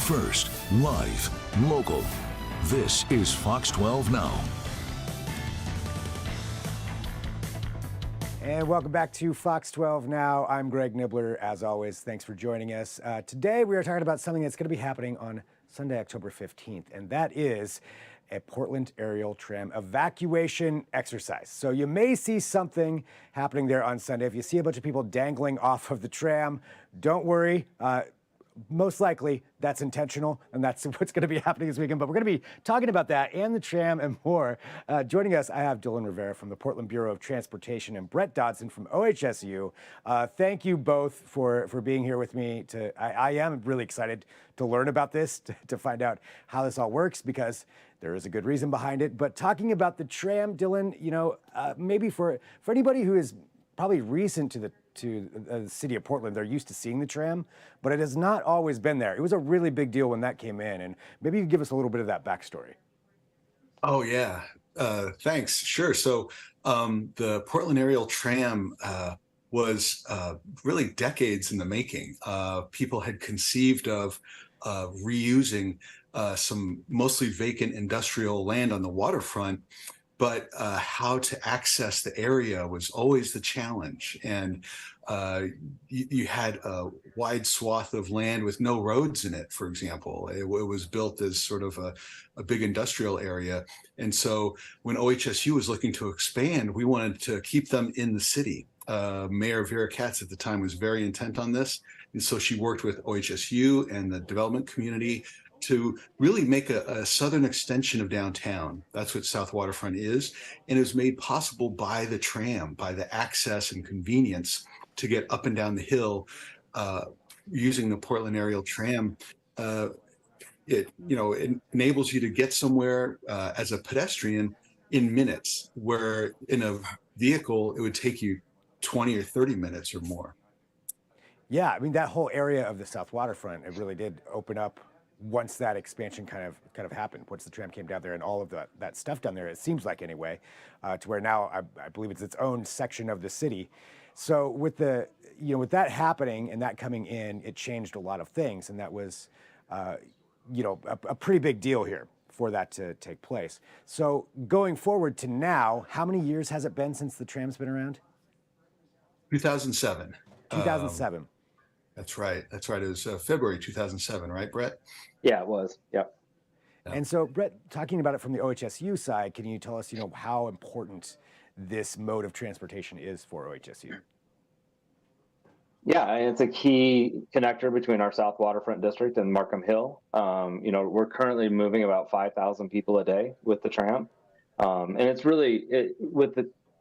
First, live, local. This is Fox 12 Now. And welcome back to Fox 12 Now. I'm Greg Nibbler. As always, thanks for joining us. Today we are talking about something that's going to be happening on Sunday, October 15th, and that is a Portland Aerial Tram evacuation exercise. So you may see something happening there on Sunday. If you see a bunch of people dangling off of the tram, don't worry. Most likely that's intentional, and that's what's going to be happening this weekend. But we're going to be talking about that and the tram and more. Joining us, I have Dylan Rivera from the Portland Bureau of Transportation and Brett Dodson from OHSU. Thank you both for being here with me. I am really excited to learn about this, to find out how this all works, because there is a good reason behind it. But talking about the tram, Dylan, you know, maybe for anybody who is probably recent to the city of Portland, they're used to seeing the tram, but it has not always been there. It was a really big deal when that came in, and maybe you could give us a little bit of that backstory. Oh, yeah. Thanks. Sure. So the Portland Aerial Tram was really decades in the making. People had conceived of reusing some mostly vacant industrial land on the waterfront, but how to access the area was always the challenge. And you had a wide swath of land with no roads in it, for example. It was built as sort of a big industrial area. And so when OHSU was looking to expand, we wanted to keep them in the city. Mayor Vera Katz at the time was very intent on this. And so she worked with OHSU and the development community to really make a southern extension of downtown. That's what South Waterfront is. And it was made possible by the tram, by the access and convenience to get up and down the hill using the Portland Aerial Tram. It enables you to get somewhere as a pedestrian in minutes, where in a vehicle, it would take you 20 or 30 minutes or more. Yeah, I mean, that whole area of the South Waterfront, it really did open up once that expansion kind of happened, once the tram came down there and all of that stuff down there, it seems like anyway, to where now I believe it's its own section of the city. So with that happening and that coming in, it changed a lot of things, and that was, a pretty big deal here for that to take place. So going forward to now, how many years has it been since the tram's been around? 2007. 2007. That's right. It was February 2007, right, Brett? Yeah, it was. Yep. Yeah. And so, Brett, talking about it from the OHSU side, can you tell us, how important this mode of transportation is for OHSU? Yeah, it's a key connector between our South Waterfront District and Markham Hill. We're currently moving about 5,000 people a day with the tram. And it's really,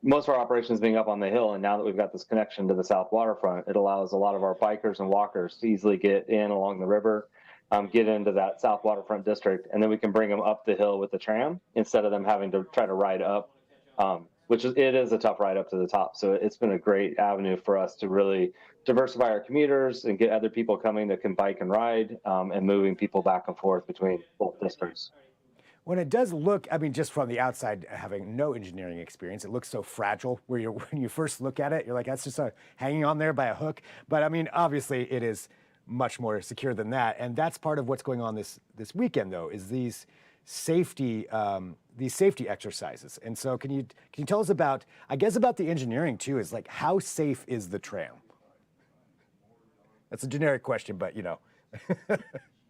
most of our operations being up on the hill, and now that we've got this connection to the South Waterfront, it allows a lot of our bikers and walkers to easily get in along the river, get into that South Waterfront District, and then we can bring them up the hill with the tram instead of them having to try to ride up, it is a tough ride up to the top. So it's been a great avenue for us to really diversify our commuters and get other people coming that can bike and ride, and moving people back and forth between both districts. When it does look, I mean, just from the outside, having no engineering experience, it looks so fragile when you first look at it, you're like, that's just hanging on there by a hook. But I mean, obviously it is much more secure than that. And that's part of what's going on this weekend, though, is these safety exercises. And so can you tell us about the engineering too, is like, how safe is the tram? That's a generic question, but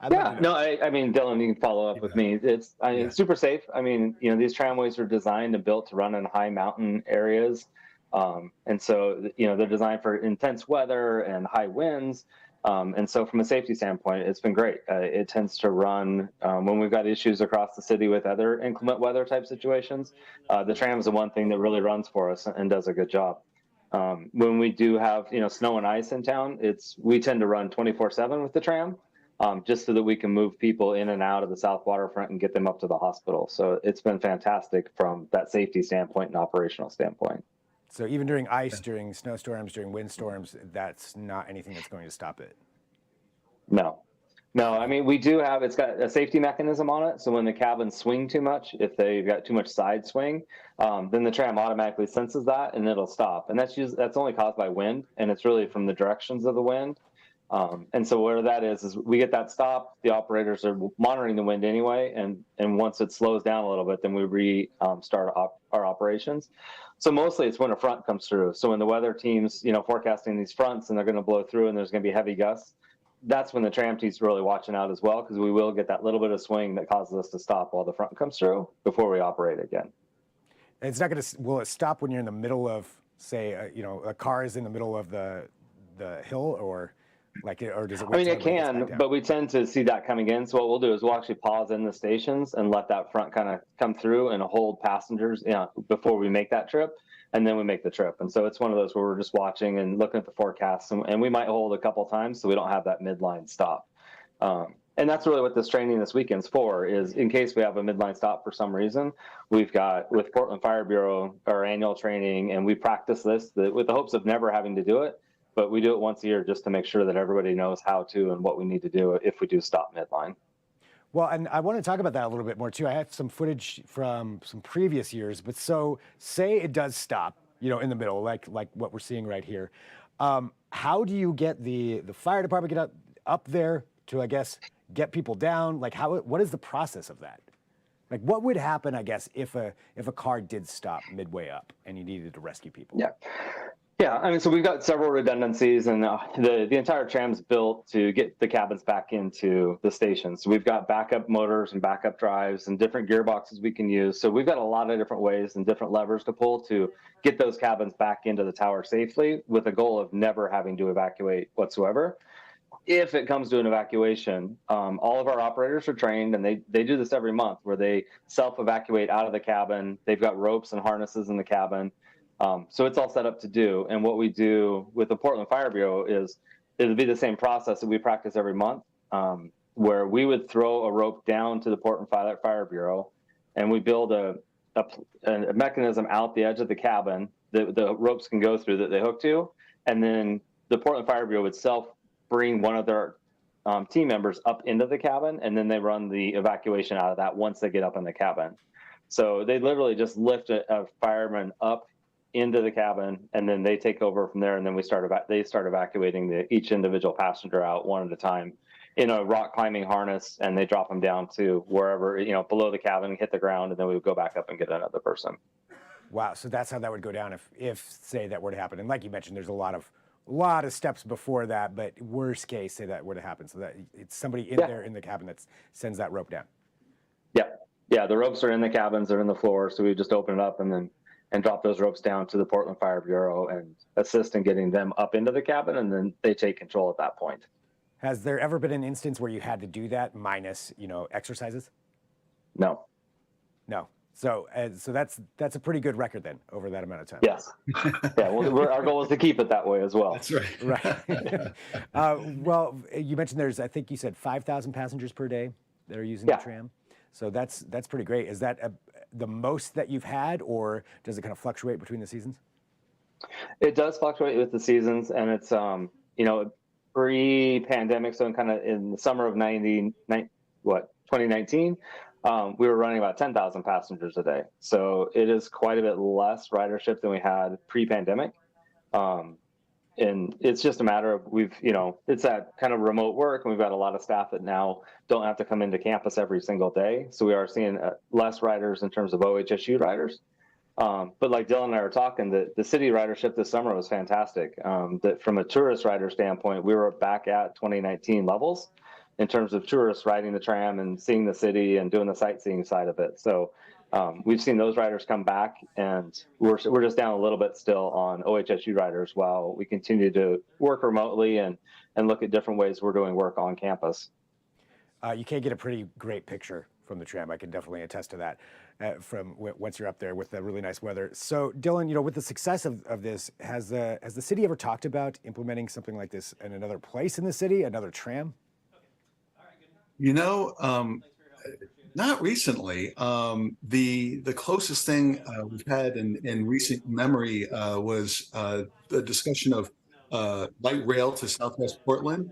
I mean, Dylan, you can follow up with me. It's super safe. I mean, these tramways are designed and built to run in high mountain areas. And so, they're designed for intense weather and high winds. And so from a safety standpoint, it's been great. It tends to run when we've got issues across the city with other inclement weather type situations. The tram is the one thing that really runs for us and does a good job. When we do have, snow and ice in town, we tend to run 24/7 with the tram. Just so that we can move people in and out of the South Waterfront and get them up to the hospital. So it's been fantastic from that safety standpoint and operational standpoint. So even during ice, during snowstorms, during windstorms, that's not anything that's going to stop it? No. I mean, it's got a safety mechanism on it. So when the cabins swing too much, if they've got too much side swing, then the tram automatically senses that and it'll stop. And that's only caused by wind, and it's really from the directions of the wind. And so where that is we get that stop. The operators are monitoring the wind anyway, and once it slows down a little bit, then we start our operations. So mostly it's when a front comes through. So when the weather team's forecasting these fronts and they're going to blow through and there's going to be heavy gusts, that's when the tram team's really watching out as well, because we will get that little bit of swing that causes us to stop while the front comes through before we operate again. It's not going to. Will it stop when you're in the middle of, say, a car is in the middle of the hill, or does it? I mean, it can, but we tend to see that coming in. So what we'll do is we'll actually pause in the stations and let that front kind of come through and hold passengers, before we make that trip, and then we make the trip. And so it's one of those where we're just watching and looking at the forecasts, and we might hold a couple times so we don't have that midline stop. And that's really what this training this weekend's for, is in case we have a midline stop for some reason. We've got, with Portland Fire Bureau, our annual training, and we practice this with the hopes of never having to do it. But we do it once a year just to make sure that everybody knows how to and what we need to do if we do stop midline. Well, and I want to talk about that a little bit more too. I have some footage from some previous years, but so say it does stop, in the middle, like what we're seeing right here. How do you get the fire department get up there to, I guess, get people down? Like what is the process of that? Like what would happen, I guess, if a car did stop midway up and you needed to rescue people? Yeah, I mean, so we've got several redundancies, and the entire tram's built to get the cabins back into the station. So we've got backup motors and backup drives and different gearboxes we can use. So we've got a lot of different ways and different levers to pull to get those cabins back into the tower safely, with a goal of never having to evacuate whatsoever. If it comes to an evacuation, all of our operators are trained, and they do this every month, where they self-evacuate out of the cabin. They've got ropes and harnesses in the cabin. So it's all set up to do. And what we do with the Portland Fire Bureau is it'll be the same process that we practice every month, where we would throw a rope down to the Portland Fire Bureau, and we build a mechanism out the edge of the cabin that the ropes can go through that they hook to. And then the Portland Fire Bureau would bring one of their team members up into the cabin, and then they run the evacuation out of that once they get up in the cabin. So they literally just lift a fireman up into the cabin, and then they take over from there, and then they start evacuating each individual passenger out one at a time in a rock climbing harness, and they drop them down to wherever, below the cabin, hit the ground, and then we would go back up and get another person. Wow, so that's how that would go down if say that were to happen. And like you mentioned, there's a lot of steps before that, but worst case, say that were to happen, so that it's somebody in there in the cabin that sends that rope down. Yeah, the ropes are in the cabins, they're in the floor, so we just open it up and drop those ropes down to the Portland Fire Bureau and assist in getting them up into the cabin, and then they take control at that point. Has there ever been an instance where you had to do that minus, exercises? No. So that's a pretty good record then over that amount of time. Yes. Yeah. Well, our goal is to keep it that way as well. That's right. Right. Well, you mentioned I think you said 5,000 passengers per day that are using the tram. So that's pretty great. Is that the most that you've had, or does it kind of fluctuate between the seasons? It does fluctuate with the seasons, and it's pre-pandemic, so in the summer of 2019, we were running about 10,000 passengers a day. So it is quite a bit less ridership than we had pre-pandemic. And it's just a matter of it's that kind of remote work, and we've got a lot of staff that now don't have to come into campus every single day. So we are seeing less riders in terms of OHSU riders. But like Dylan and I were talking, the city ridership this summer was fantastic. That from a tourist rider standpoint, we were back at 2019 levels in terms of tourists riding the tram and seeing the city and doing the sightseeing side of it. So we've seen those riders come back, and we're just down a little bit still on OHSU riders while we continue to work remotely and look at different ways we're doing work on campus. You can get a pretty great picture from the tram. I can definitely attest to that from once you're up there with the really nice weather. So Dylan, with the success of this, has the city ever talked about implementing something like this in another place in the city, another tram? Not recently. The closest thing we've had in recent memory was the discussion of light rail to Southwest Portland,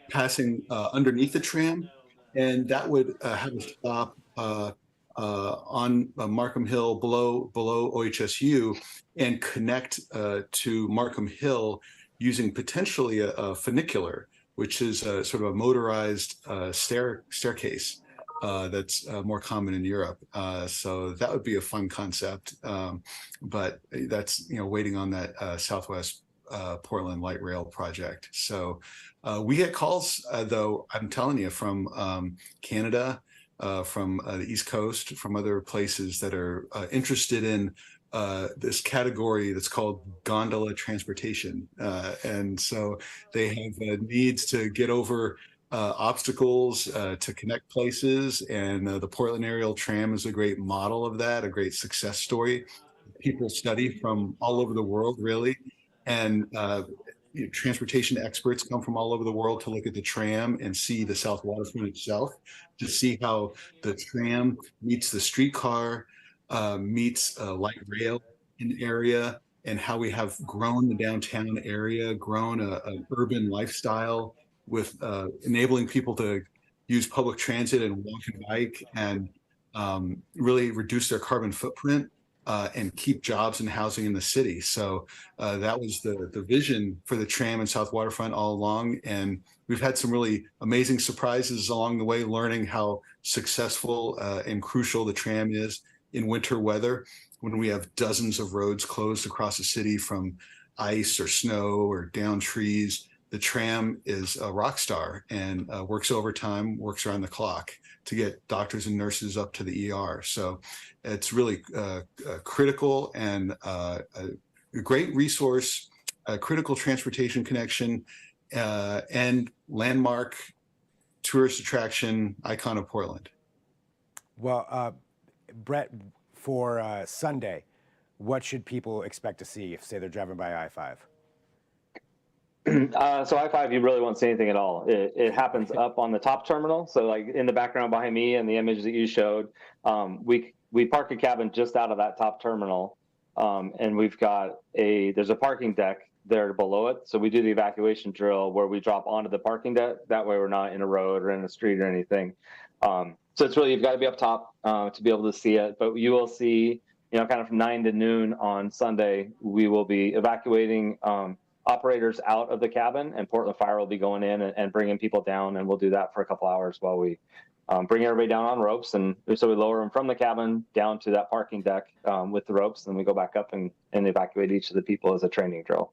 passing underneath the tram, and that would have a stop on Markham Hill below OHSU and connect to Markham Hill using potentially a funicular, which is sort of a motorized staircase that's more common in Europe. So that would be a fun concept, but that's waiting on that Southwest Portland light rail project. So we get calls, though, I'm telling you, from Canada, from the East Coast, from other places that are interested in this category that's called gondola transportation. And so they have needs to get over obstacles to connect places. And the Portland Aerial Tram is a great model of that, a great success story. People study from all over the world, really. And transportation experts come from all over the world to look at the tram and see the South Waterfront itself, to see how the tram meets the streetcar, meets light rail in the area, and how we have grown the downtown area, grown an urban lifestyle with enabling people to use public transit and walk and bike, and really reduce their carbon footprint. And keep jobs and housing in the city. So that was the vision for the tram and South Waterfront all along. And we've had some really amazing surprises along the way, learning how successful and crucial the tram is in winter weather, when we have dozens of roads closed across the city from ice or snow or down trees. The tram is a rock star and works overtime, works around the clock to get doctors and nurses up to the ER. So it's really critical and a great resource, a critical transportation connection, and landmark tourist attraction icon of Portland. Well, Brett, for Sunday, what should people expect to see if, say, they're driving by I-5? So I-5, you really won't see anything at all. It happens up on the top terminal. So like in the background behind me and the image that you showed, we park a cabin just out of that top terminal. And there's a parking deck there below it. So we do the evacuation drill where we drop onto the parking deck. That way we're not in a road or in a street or anything. So it's really, you've got to be up top to be able to see it. But you will see, kind of from 9 to noon on Sunday, we will be evacuating operators out of the cabin, and Portland Fire will be going in and bringing people down, and we'll do that for a couple hours while we bring everybody down on ropes. And so we lower them from the cabin down to that parking deck with the ropes, and we go back up and evacuate each of the people as a training drill.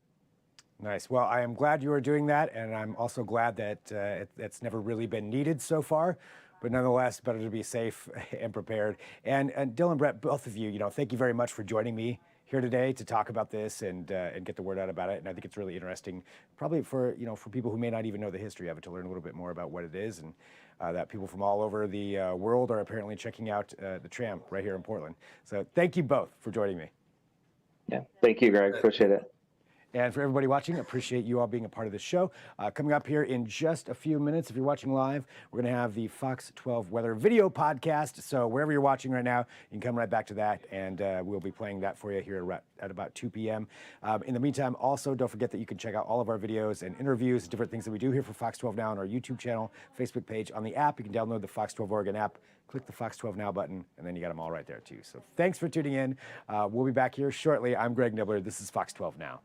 Nice. Well, I am glad you are doing that, and I'm also glad that it's never really been needed so far. But nonetheless, better to be safe and prepared. And Dylan, Brett, both of you, thank you very much for joining me here today to talk about this and get the word out about it. And I think it's really interesting, probably for people who may not even know the history of it, to learn a little bit more about what it is, and that people from all over the world are apparently checking out the tram right here in Portland. So thank you both for joining me. Yeah, thank you, Greg. Appreciate it. And for everybody watching, appreciate you all being a part of the show. Coming up here in just a few minutes, if you're watching live, we're going to have the Fox 12 Weather video podcast. So wherever you're watching right now, you can come right back to that, and we'll be playing that for you here at about 2 p.m. In the meantime, also, don't forget that you can check out all of our videos and interviews, different things that we do here for Fox 12 Now on our YouTube channel, Facebook page, on the app. You can download the Fox 12 Oregon app, click the Fox 12 Now button, and then you got them all right there, too. So thanks for tuning in. We'll be back here shortly. I'm Greg Nibbler. This is Fox 12 Now.